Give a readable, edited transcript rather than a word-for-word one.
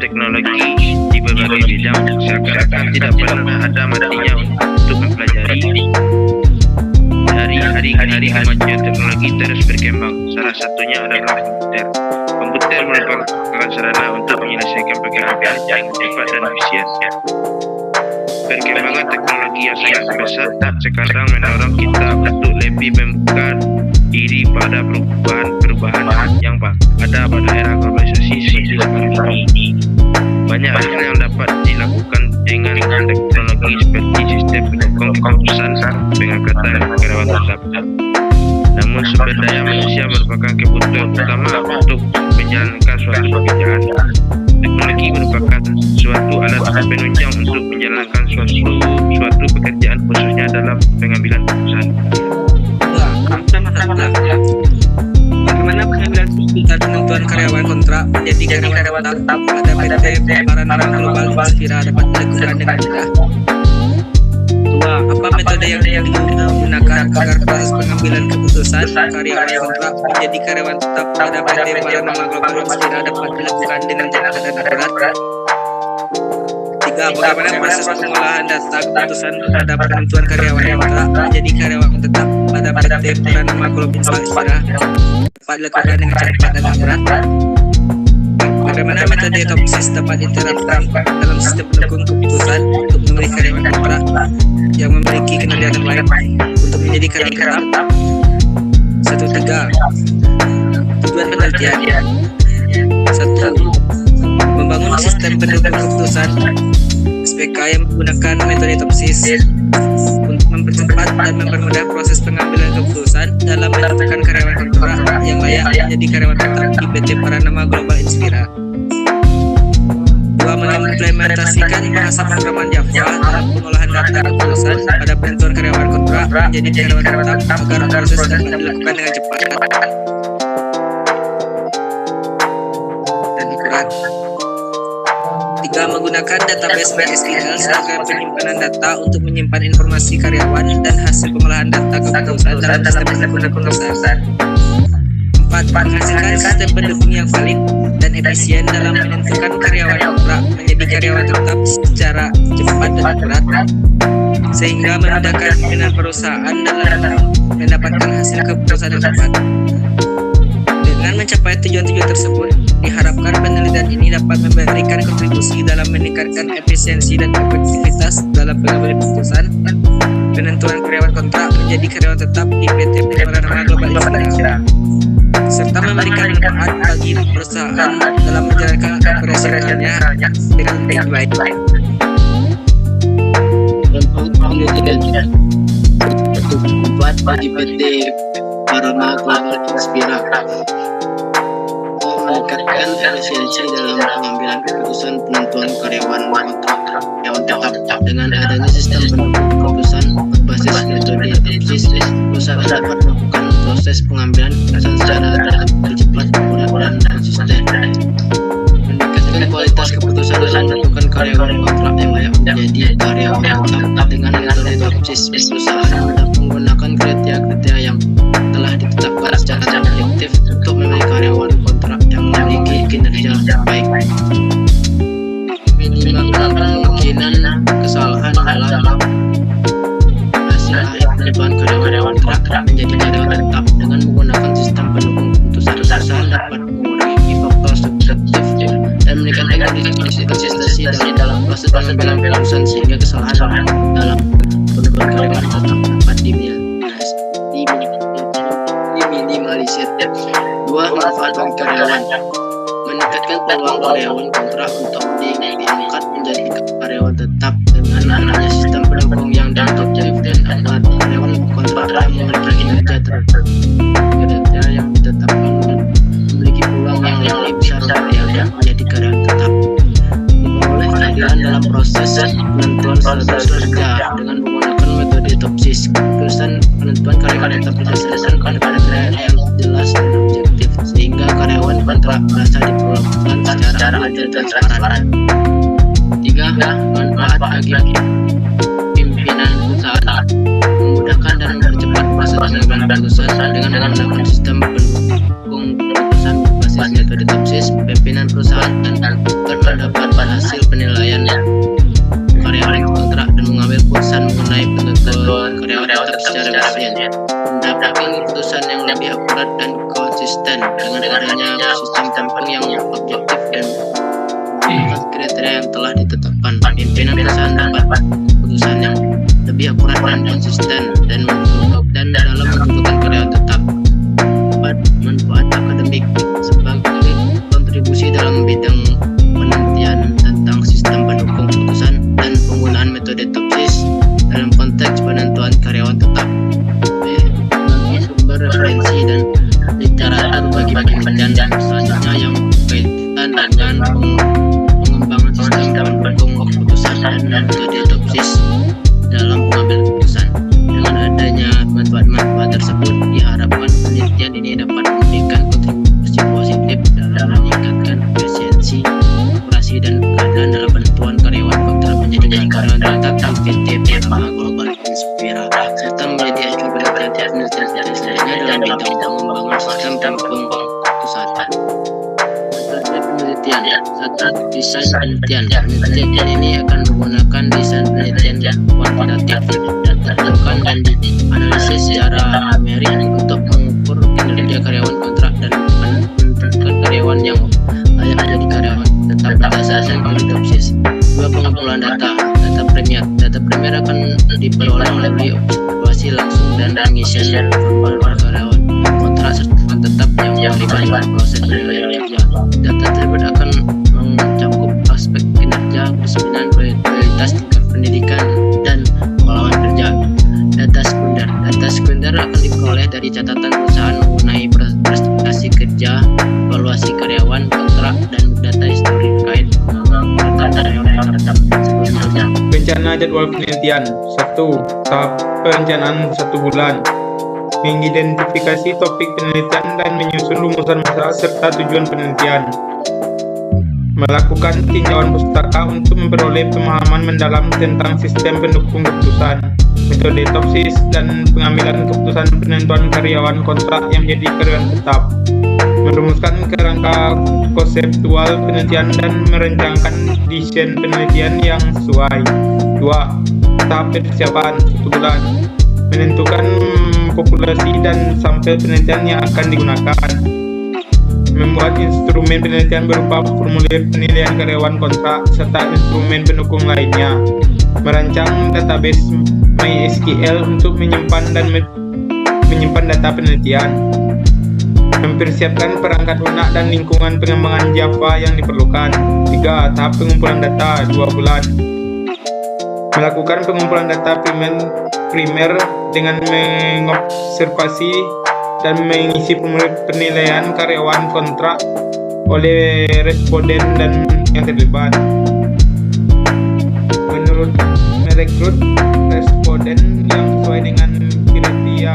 teknologi di berbagai bidang seakan-akan tidak pernah ada matinya untuk mempelajari. Dari hari ke hari kemajuan teknologi terus berkembang. Salah satunya adalah komputer. Komputer merupakan sarana untuk menyelesaikan pekerjaan yang cepat dan efisien. Perkembangan teknologi yang sangat pesat sekarang mendorong kita untuk lebih membuka diri pada perubahan yang ada pada era globalisasi seperti sekarang ini. Banyak hal yang dapat dilakukan dengan teknologi seperti sistem pendukung keputusan, pengangkatan karyawan tetap. Namun sumber daya manusia merupakan kebutuhan utama untuk menjalankan suatu pekerjaan. Teknologi merupakan suatu alat penunjang untuk menjalankan suatu pekerjaan, khususnya dalam pengambilan keputusan. Bagaimana pengambilan keputusan penentuan karyawan kontrak menjadi karyawan tetap pada PT Paranama Global Inspira dapat dilakukan dengan mudah? 2. Apa metode yang digunakan agar proses pengambilan keputusan karyawan kontrak menjadi karyawan tetap pada PT Paranama Global Inspira dapat dilakukan dengan cepat dan akurat? 3. Bagaimana proses pengolahan data keputusan terhadap penentuan karyawan kontrak menjadi karyawan tetap pada PT Paranama Global Inspira dapat dilakukan dengan cepat dan akurat? Bagaimana metode topsis dapat diterapkan dalam sistem pendukung keputusan untuk memilih karyawan kontrak yang memiliki kinerja terbaik untuk menjadi karyawan tetap? 1. Tujuan penelitian. 1. Membangun sistem pendukung keputusan SPK yang menggunakan metode topsis untuk mempercepat dan mempermudah proses pengambilan keputusan dalam menentukan karyawan kontrak yang layak menjadi karyawan tetap di PT Paranama Global Inspira. 2. Mengimplementasikan bahasa pemrograman Java dalam pengolahan data keputusan pada penentuan karyawan kontrak menjadi karyawan tetap agar proses dapat dilakukan dengan cepat dan akurat. 3. Menggunakan database MySQL sebagai penyimpanan data untuk menyimpan informasi karyawan dan hasil pengolahan data keputusan dalam sistem pendukung keputusan. 4. Menghasilkan sistem pendukung yang valid dan efisien dalam menentukan karyawan kontrak menjadi karyawan tetap secara cepat dan akurat, sehingga memudahkan pimpinan perusahaan dalam mendapatkan hasil keputusan yang tepat. Dengan mencapai tujuan-tujuan tersebut, diharapkan penelitian ini dapat memberikan kontribusi dalam meningkatkan efisiensi dan efektivitas dalam pengambilan keputusan penentuan karyawan kontrak menjadi karyawan tetap di PT Paranama Global Inspira, serta memberikan manfaat bagi perusahaan dalam menjalankan operasionalnya dengan lebih baik. Penelitian buat bagi PT Paranama Global Inspira meningkatkan efisiensi dalam pengambilan keputusan penentuan karyawan kontrak tetap. Dengan adanya sistem pendukung keputusan berbasis metode topsis, perusahaan dapat melakukan proses pengambilan keputusan secara cepat, mudah dan konsisten. Meningkatkan kualitas keputusan dalam menentukan karyawan kontrak yang layak menjadi karyawan tetap. Dengan metode topsis, perusahaan dapat menggunakan kriteria yang telah ditetapkan secara objektif untuk memilih karyawan kontrak yang memiliki kinerja baik. Minimalkan kemungkinan kesalahan dalam hasil akhir penentuan karyawan kontrak menjadi karyawan tetap. Dengan menggunakan sistem pendukung keputusan, perusahaan dapat mengurangi faktor subjektif dan meningkatkan konsistensi dalam proses pengambilan keputusan, sehingga kesalahan dalam penentuan karyawan tetap dapat diminimalisir. 2. Manfaat bagi karyawan. Meningkatkan peluang karyawan kontrak untuk diangkat menjadi karyawan tetap. Dengan adanya sistem pendukung yang objektif dan akurat, karyawan kontrak yang memiliki kinerja yang ditetapkan dan memiliki peluang yang lebih besar menjadi karyawan tetap. Memperoleh kehadiran dalam proses penentuan status kerja. Dengan menggunakan metode topsis, keputusan penentuan karyawan tetap didasarkan pada kriteria yang jelas dan objektif, sehingga karyawan kontrak merasa diperlakukan secara adil dan transparan. 3. Manfaat bagi pimpinan perusahaan. Memudahkan dan mempercepat proses pengambilan keputusan dengan menggunakan sistem pendukung keputusan berbasis metode topsis, pimpinan perusahaan dan berpendapat hasil penilaian karyawan kontrak dan mengambil keputusan mengenai penentuan karyawan tetap secara efisien. Mendapatkan keputusan yang lebih akurat dan konsisten dengan adanya sistem tampung yang objektif dan menggunakan kriteria yang telah ditetapkan. Pimpinan perusahaan dapat keputusan yang lebih akurat dan konsisten dan dalam menentukan karyawan tetap. Manfaat akademik sebagai kontribusi dalam bidang penelitian tentang sistem pendukung keputusan dan penggunaan metode topsis dalam konteks penentuan karyawan tetap. Sumber referensi dan literatur bagi penelitian selanjutnya yang berkaitan dengan pengembangan sistem pendukung keputusan dan metode topsis dalam pengambilan keputusan. Dengan adanya manfaat-manfaat tersebut, diharapkan penelitian ini dapat memberikan kontribusi positif dalam meningkatkan efisiensi operasi dan keadaan dalam penentuan karyawan kontrak menjadi karyawan tetap efektif sama global inspira serta menjadi acuan penelitian selanjutnya dalam bidang pengembangan sistem pendukung keputusan. Penelitian. 1. Desain penelitian. Penelitian ini akan menggunakan desain penelitian kuantitatif, data temukan dan analisis secara numerik untuk mengukur kinerja karyawan kontrak dan menentukan karyawan yang layak menjadi karyawan tetap berdasarkan topsis. 2. Pengumpulan data. Data premier. Data premier akan diperoleh melalui observasi langsung dan pengisian formulir karyawan kontrak serta tetap yang melibatkan proses penilaian kerja. Data tersebut akan mencakup aspek kinerja, kedisiplinan, kualitas tingkat pendidikan, dan pengalaman kerja. Data sekunder. Data sekunder akan diperoleh dari catatan perusahaan mengenai prestasi kerja, evaluasi karyawan kontrak, dan data histori terkait pengamatan karyawan tetap sebelumnya. Rencana jadwal penelitian. 1. Tahap perencanaan 1 bulan. Mengidentifikasi topik penelitian dan menyusun rumusan masalah serta tujuan penelitian. Melakukan tinjauan pustaka untuk memperoleh pemahaman mendalam tentang sistem pendukung keputusan, metode topsis, dan pengambilan keputusan penentuan karyawan kontrak yang menjadi karyawan tetap. Merumuskan kerangka konseptual penelitian dan merencanakan desain penelitian yang sesuai. 2. Tahap persiapan 1 bulan. Menentukan populasi dan sampel penelitian yang akan digunakan. Membuat instrumen penelitian berupa formulir penilaian karyawan kontrak serta instrumen pendukung lainnya. Merancang database MySQL untuk menyimpan data penelitian. Mempersiapkan perangkat lunak dan lingkungan pengembangan Java yang diperlukan. 3. Tahap pengumpulan data 2 bulan. Melakukan pengumpulan data primer dengan mengobservasi dan mengisi formulir penilaian karyawan kontrak oleh responden dan yang terlibat. Merekrut responden yang sesuai dengan kriteria